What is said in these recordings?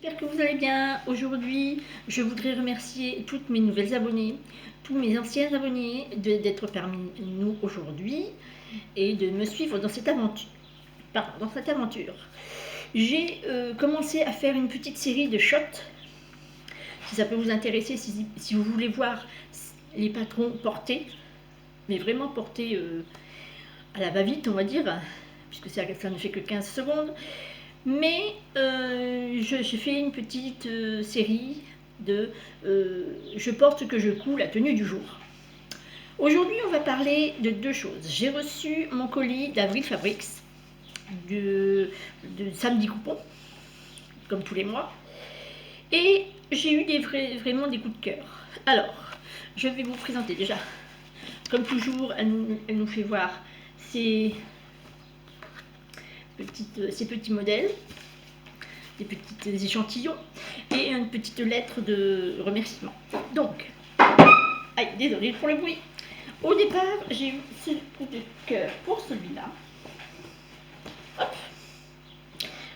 j'espère que vous allez bien. Aujourd'hui, je voudrais remercier toutes mes nouvelles abonnées, tous mes anciens abonnés d'être parmi nous aujourd'hui et de me suivre dans cette aventure. J'ai commencé à faire une petite série de shots. Si ça peut vous intéresser, si vous voulez voir les patrons portés, mais vraiment portés à la va-vite, on va dire, puisque ça ne fait que 15 secondes. Mais j'ai fait une petite série de je porte ce que je couds, la tenue du jour. Aujourd'hui, on va parler de deux choses. J'ai reçu mon colis d'Avril Fabrics, de samedi coupon, comme tous les mois. Et j'ai eu vraiment des coups de cœur. Alors, je vais vous présenter déjà. Comme toujours, elle nous fait voir ces petits modèles, des petits échantillons et une petite lettre de remerciement. Donc, aïe, désolé pour le bruit. Au départ, j'ai eu ce coup de cœur pour celui-là. Hop.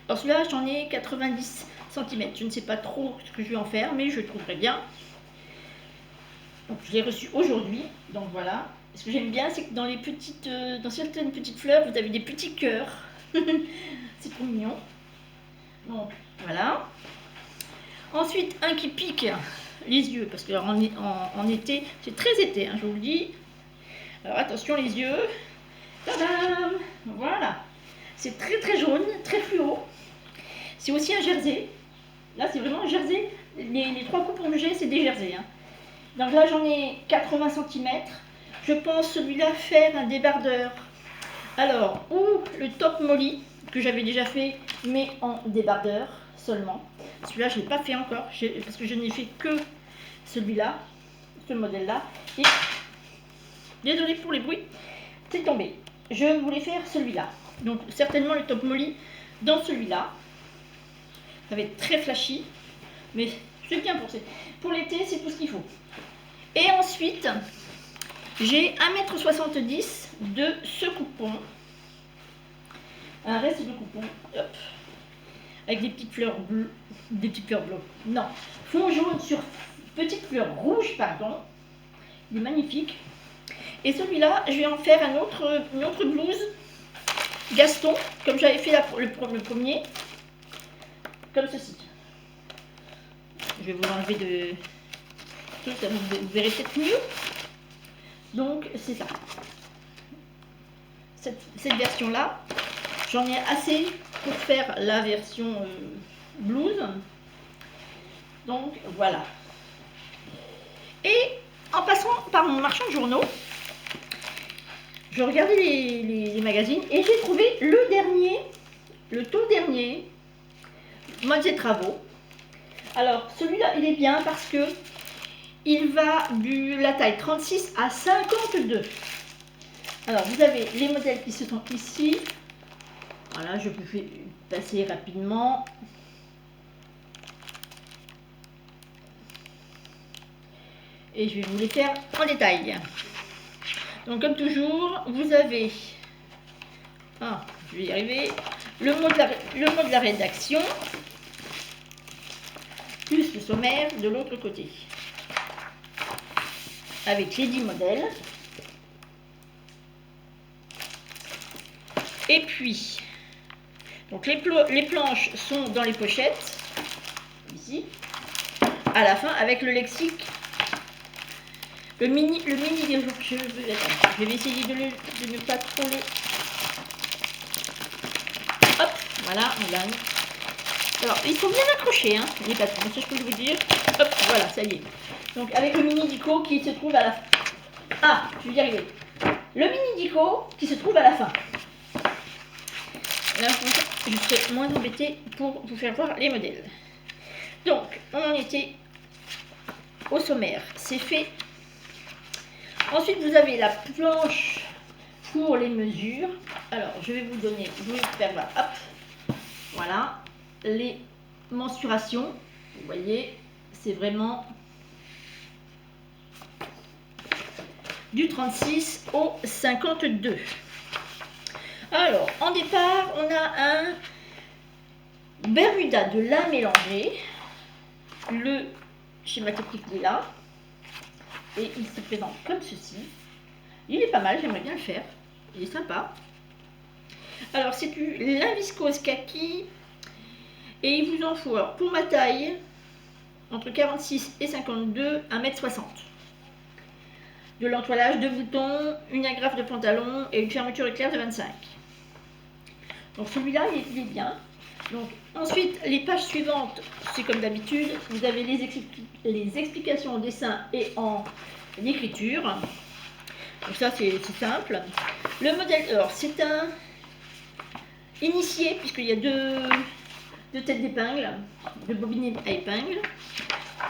Alors celui-là, j'en ai 90 cm. Je ne sais pas trop ce que je vais en faire, mais je trouverai bien. Donc, je l'ai reçu aujourd'hui. Donc voilà. Ce que j'aime bien, c'est que dans certaines petites fleurs, vous avez des petits cœurs. C'est trop mignon. Donc voilà. Ensuite, un qui pique les yeux, parce que en été, c'est très été, hein, je vous le dis. Alors attention les yeux. Tadam! Voilà. C'est très très jaune, très fluo. C'est aussi un jersey. Là, c'est vraiment un jersey. Les trois coupons que j'ai, c'est des jerseys. Hein. Donc là, j'en ai 80 cm. Je pense celui-là faire un débardeur. Alors, ou le top molly, que j'avais déjà fait, mais en débardeur seulement. Celui-là, je ne l'ai pas fait encore, parce que je n'ai fait que celui-là, ce modèle-là. Et, désolé pour les bruits, c'est tombé. Je voulais faire celui-là. Donc, certainement le top molly dans celui-là. Ça va être très flashy, mais c'est bien pour l'été, c'est tout ce qu'il faut. Et ensuite, j'ai 1,70 m de ce coupon. Un reste de coupon. Hop. Avec des petites fleurs bleues. Des petites fleurs bleues. Non. Fond jaune sur petites fleurs rouges, pardon. Il est magnifique. Et celui-là, je vais en faire une autre blouse. Gaston, comme j'avais fait le premier. Comme ceci. Je vais vous l'enlever de... Vous verrez peut-être mieux. Donc, c'est ça. Cette version-là, j'en ai assez pour faire la version blouse. Donc, voilà. Et en passant par mon marchand de journaux, je regardais les magazines et j'ai trouvé le tout dernier, Modes et Travaux. Alors, celui-là, il est bien parce que il va de la taille 36 à 52. Alors, vous avez les modèles qui se trouvent ici. Voilà, je vous fais passer rapidement. Et je vais vous les faire en détail. Donc, comme toujours, vous avez, je vais y arriver, le mot de la rédaction, plus le sommaire de l'autre côté. Avec les 10 modèles. Et puis, donc les planches sont dans les pochettes, ici, à la fin, avec le lexique, le mini je vais essayer de ne pas trop le... Hop, voilà, on gagne. Alors, ils sont bien accrochés, hein, les patrons, c'est ce que je peux vous dire. Hop, voilà, ça y est. Donc, avec le mini dico qui se trouve à la fin. Ah, je vais y arriver. Le mini dico qui se trouve à la fin. Là, je serai moins embêtée pour vous faire voir les modèles. Donc, on en était au sommaire. C'est fait. Ensuite, vous avez la planche pour les mesures. Alors, je vais vous faire voir. Hop. Voilà. Les mensurations. Vous voyez, c'est vraiment du 36 au 52. Alors, en départ, on a Bermuda de lin mélangé. Le schéma technique est là. Et il se présente comme ceci. Il est pas mal, j'aimerais bien le faire. Il est sympa. Alors c'est du lin viscose kaki. Et il vous en faut, alors, pour ma taille, entre 46 et 52, 1,60 m. De l'entoilage, 2 boutons, une agrafe de pantalon et une fermeture éclair de 25. Donc celui-là, il est bien. Donc ensuite, les pages suivantes, c'est comme d'habitude, vous avez les explications en dessin et en écriture. Donc ça, c'est simple. Le modèle, alors c'est un initié, puisqu'il y a deux têtes d'épingle, de bobines à épingle.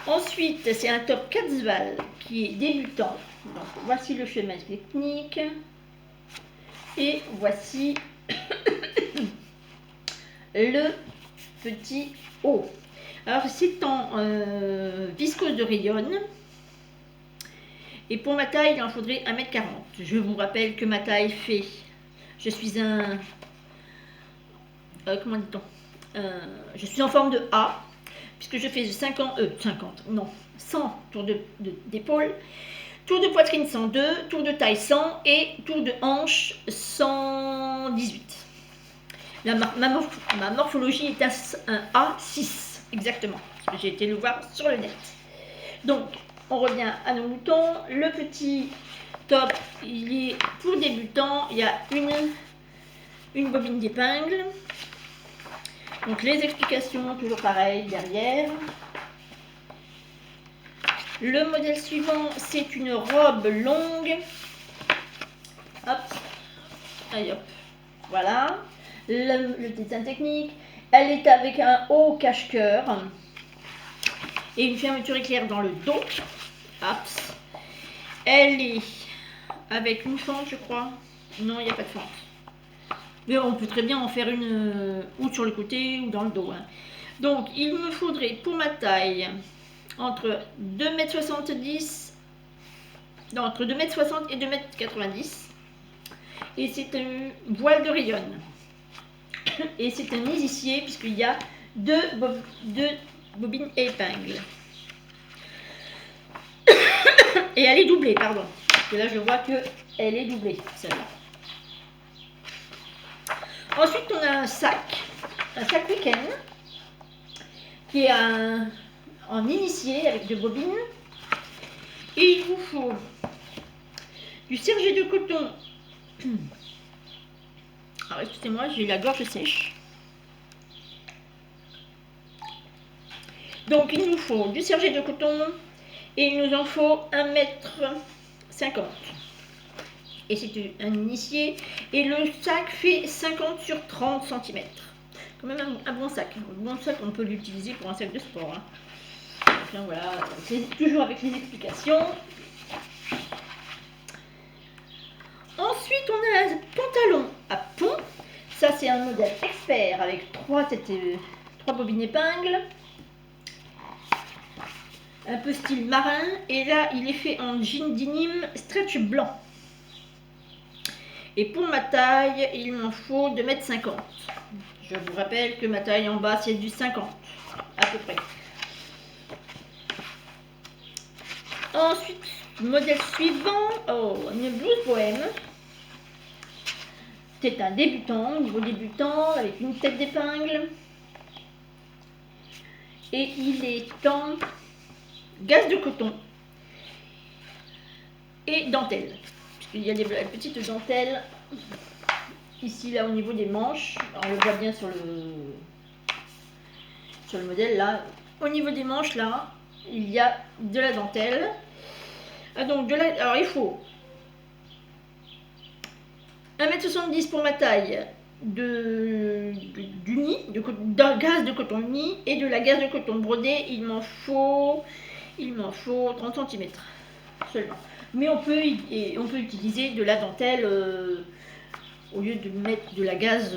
Ensuite, c'est un top Katzval qui est débutant. Donc, voici le schéma technique. Et voici le petit haut. Alors, c'est en viscose de rayonne. Et pour ma taille, il en faudrait 1,40 m. Je vous rappelle que ma taille fait... Je suis un... comment dit-on, je suis en forme de A, puisque je fais 100 tours d'épaule, tour de poitrine 102, tour de taille 100 et tour de hanche 118. Ma morphologie est un A6, exactement, parce que j'ai été le voir sur le net. Donc, on revient à nos moutons. Le petit top, il est pour débutants, il y a une bobine d'épingle. Donc les explications, toujours pareil, derrière. Le modèle suivant, c'est une robe longue. Hop. Allez, hop. Voilà. Le dessin technique. Elle est avec un haut cache-cœur. Et une fermeture éclair dans le dos. Hop. Elle est avec une fente, je crois. Non, il n'y a pas de fente. Mais on peut très bien en faire une ou sur le côté ou dans le dos. Hein. Donc, il me faudrait pour ma taille entre 2,70 m, entre 2,60 m et 2,90 m. Et c'est une voile de rayonne. Et c'est un initié puisqu'il y a deux bobines et épingles. Et elle est doublée, pardon. Parce que là, je vois qu'elle est doublée, celle-là. Ensuite, on a un sac week-end, qui est en initié avec 2 bobines. Et il vous faut du sergé de coton. Alors, excusez-moi, j'ai la gorge sèche. Donc, il nous faut du sergé de coton et il nous en faut 1,50 m. Et c'est un initié. Et le sac fait 50 sur 30 cm. Quand même un bon sac. Un bon sac, on peut l'utiliser pour un sac de sport. Hein. Donc, voilà, c'est toujours avec les explications. Ensuite, on a un pantalon à pont. Ça, c'est un modèle expert avec 3 bobines épingles. Un peu style marin. Et là, il est fait en jean denim stretch blanc. Et pour ma taille, il m'en faut 2,50 m. Je vous rappelle que ma taille en bas, c'est du 50, à peu près. Ensuite, modèle suivant, une blouse bohème. C'est un débutant, niveau débutant, avec une tête d'épingle. Et il est en gaze de coton et dentelle. Il y a des petites dentelles ici, là, au niveau des manches. Alors, on le voit bien sur le modèle, là. Au niveau des manches, là, il y a de la dentelle. Ah, donc, alors, il faut 1,70 m pour ma taille du nid, de gaze de coton nid et de la gaze de coton brodé. Il m'en faut 30 cm seulement. Mais on peut utiliser de la dentelle au lieu de mettre de la gaze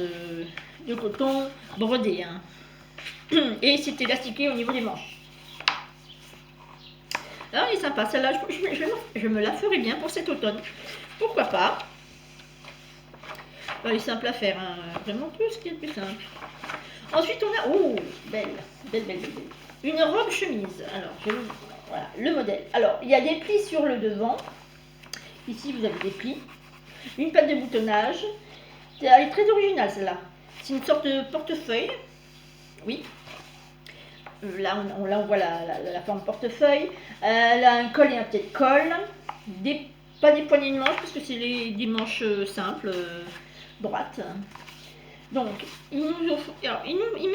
de coton brodé. Hein. Et c'est élastiqué au niveau des manches. Alors, il est sympa. Celle-là, je me la ferai bien pour cet automne. Pourquoi pas. Elle est simple à faire, hein. Vraiment tout ce qui est le plus simple. Ensuite, on a, oh, belle, belle, belle, belle, belle. Une robe chemise. Alors, voilà, le modèle. Alors, il y a des plis sur le devant. Ici, vous avez des plis. Une patte de boutonnage. Elle est très originale, celle-là. C'est une sorte de portefeuille. Oui. Là, on voit la forme portefeuille. Elle a un col et un petit col. Pas des poignées de manches, parce que c'est des manches simples, droites. Donc, il me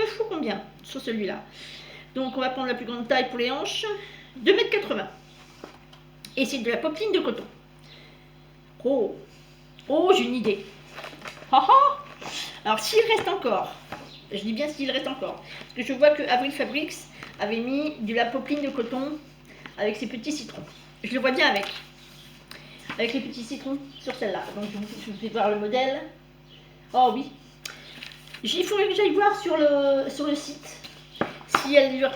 faut combien sur celui-là? Donc, on va prendre la plus grande taille pour les hanches. 2,80 m. Et c'est de la popeline de coton. Oh, oh, j'ai une idée. Alors, s'il reste encore, je dis bien s'il reste encore, parce que je vois que Avril Fabrics avait mis de la popeline de coton avec ses petits citrons. Je le vois bien avec les petits citrons sur celle-là. Donc, je vous fais voir le modèle. Oh oui. Il faudrait que j'aille voir sur le site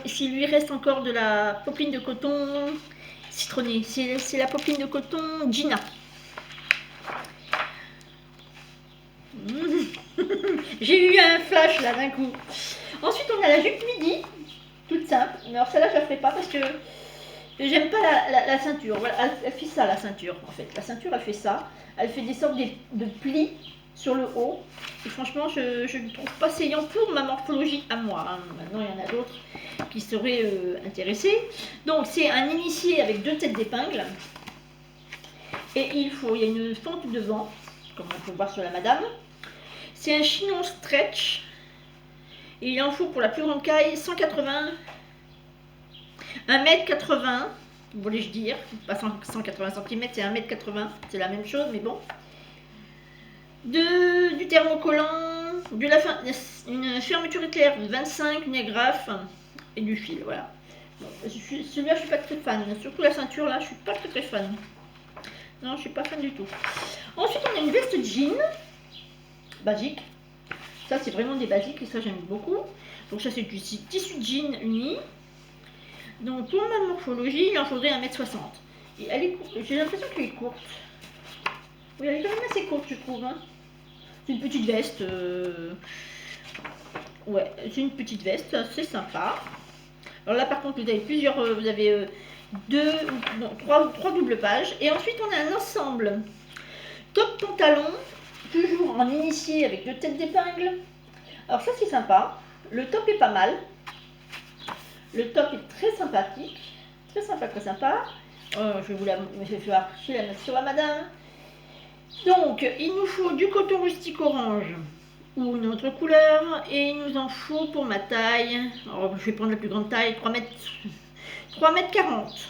s'il lui reste encore de la popeline de coton citronnée. C'est la popeline de coton Gina. J'ai eu un flash là d'un coup. Ensuite, on a la jupe midi, toute simple. Mais alors celle-là, je la ferai pas parce que j'aime pas la ceinture. Voilà, elle fait ça, la ceinture, en fait. La ceinture, elle fait ça. Elle fait des sortes de plis sur le haut. Et franchement, je ne trouve pas saillant pour ma morphologie à moi. Hein. Maintenant, il y en a d'autres qui seraient intéressés. Donc, c'est un initié avec 2 têtes d'épingle. Et il y a une fente devant, comme on peut voir sur la madame. C'est un chignon stretch. Et il en faut pour la plus grande taille 180, 1,80 m, voulais-je dire. Pas 180 cm, c'est 1,80 m, c'est la même chose, mais bon. Du thermocollant, une fermeture éclair de 25, une agrafe et du fil, voilà. Bon, celui-là, je suis pas très fan. Surtout la ceinture, là, je suis pas très fan. Non, je suis pas fan du tout. Ensuite, on a une veste jean, basique. Ça, c'est vraiment des basiques et ça, j'aime beaucoup. Donc ça, c'est du tissu de jean uni. Donc, pour ma morphologie, il en faudrait 1,60 m. Et elle est courte. J'ai l'impression qu'elle est courte. Oui, elle est quand même assez courte, je trouve. Hein. C'est une petite veste. Ouais, c'est une petite veste, c'est sympa. Alors là, par contre, vous avez vous avez trois doubles pages. Et ensuite, on a un ensemble top pantalon, toujours en initié avec 2 têtes d'épingle. Alors ça, c'est sympa. Le top est pas mal. Le top est très sympathique. Très sympa, très sympa. Je vais la mettre sur la madame. Donc, il nous faut du coton rustique orange ou une autre couleur. Et il nous en faut pour ma taille. Alors, je vais prendre la plus grande taille, 3 mètres 40.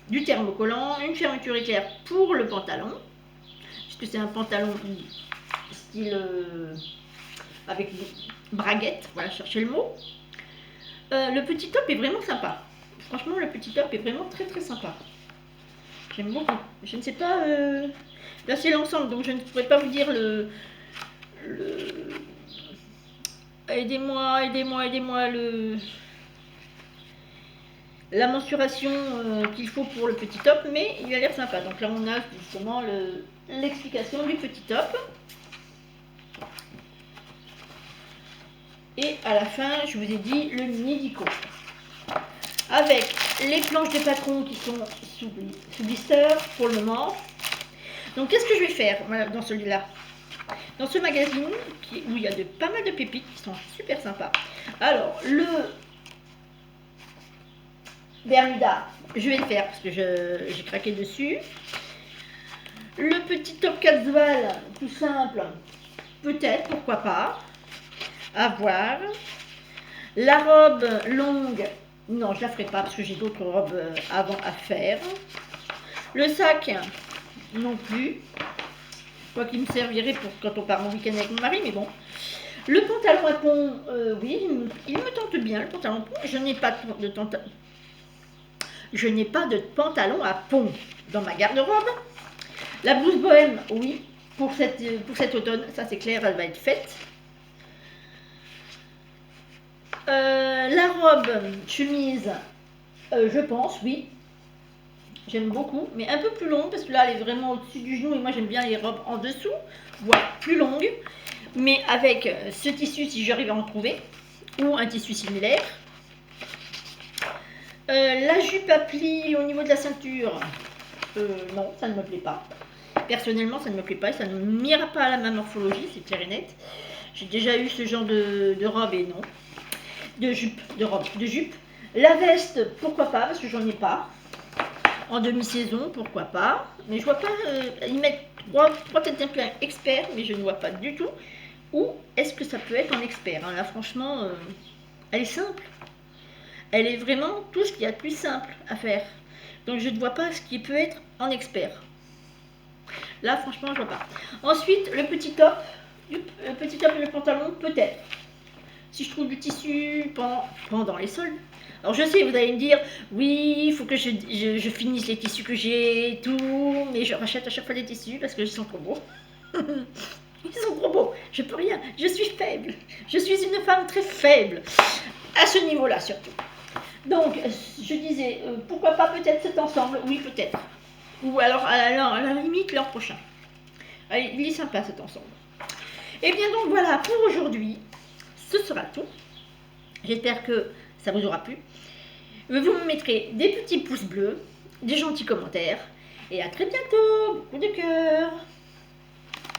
Du thermocollant, une fermeture éclair pour le pantalon. Puisque c'est un pantalon style avec braguette. Voilà, cherchez le mot. Le petit top est vraiment sympa. Franchement, le petit top est vraiment très très sympa. J'aime beaucoup. Je ne sais pas... Là, c'est l'ensemble, donc je ne pourrais pas vous dire Aidez-moi, la mensuration qu'il faut pour le petit top, mais il a l'air sympa. Donc là, on a justement l'explication du petit top. Et à la fin, je vous ai dit le Nidico. Avec les planches de patron qui sont sous blister pour le moment. Donc qu'est-ce que je vais faire dans celui-là? Dans ce magazine où il y a pas mal de pépites qui sont super sympas. Alors, le Bermuda, je vais le faire parce que j'ai craqué dessus. Le petit top casual, tout simple, peut-être, pourquoi pas. À voir. La robe longue, non, je la ferai pas parce que j'ai d'autres robes avant à faire. Le sac, non plus. Quoi qu'il me servirait pour quand on part en week-end avec mon mari, mais bon. Le pantalon à pont, oui, il me tente bien, le pantalon à pont. Je n'ai pas de pantalon à pont dans ma garde-robe. La blouse bohème, oui, pour cet automne, ça c'est clair, elle va être faite. La robe chemise, je pense, oui. J'aime beaucoup, mais un peu plus longue parce que là elle est vraiment au-dessus du genou et moi j'aime bien les robes en dessous, voire plus longues, mais avec ce tissu si j'arrive à en trouver, ou un tissu similaire. La jupe à plis au niveau de la ceinture, non, ça ne me plaît pas. Personnellement, ça ne me plaît pas et ça ne m'ira pas à ma morphologie, c'est clair et net. J'ai déjà eu ce genre de robe et non. De jupe, de robe, de jupe. La veste, pourquoi pas, parce que j'en ai pas. En demi-saison, pourquoi pas. Mais je vois pas y mettre trois têtes d'un plein expert, mais je ne vois pas du tout. Ou est-ce que ça peut être en expert, hein. Là, franchement, elle est simple. Elle est vraiment tout ce qu'il y a de plus simple à faire. Donc je ne vois pas ce qui peut être en expert. Là, franchement, je vois pas. Ensuite, le petit top et le pantalon, peut-être. Si je trouve du tissu pendant les soldes. Alors je sais, vous allez me dire, oui, il faut que je finisse les tissus que j'ai et tout, mais je rachète à chaque fois des tissus parce que ils sont trop beaux. Ils sont trop beaux, je peux rien, je suis faible. Je suis une femme très faible, à ce niveau-là surtout. Donc, je disais, pourquoi pas peut-être cet ensemble, oui peut-être. Ou alors à la limite l'an prochain. Allez, il est sympa cet ensemble. Et bien donc voilà, pour aujourd'hui, ce sera tout. J'espère que ça vous aura plu. Vous me mettrez des petits pouces bleus, des gentils commentaires. Et à très bientôt. Beaucoup de cœur.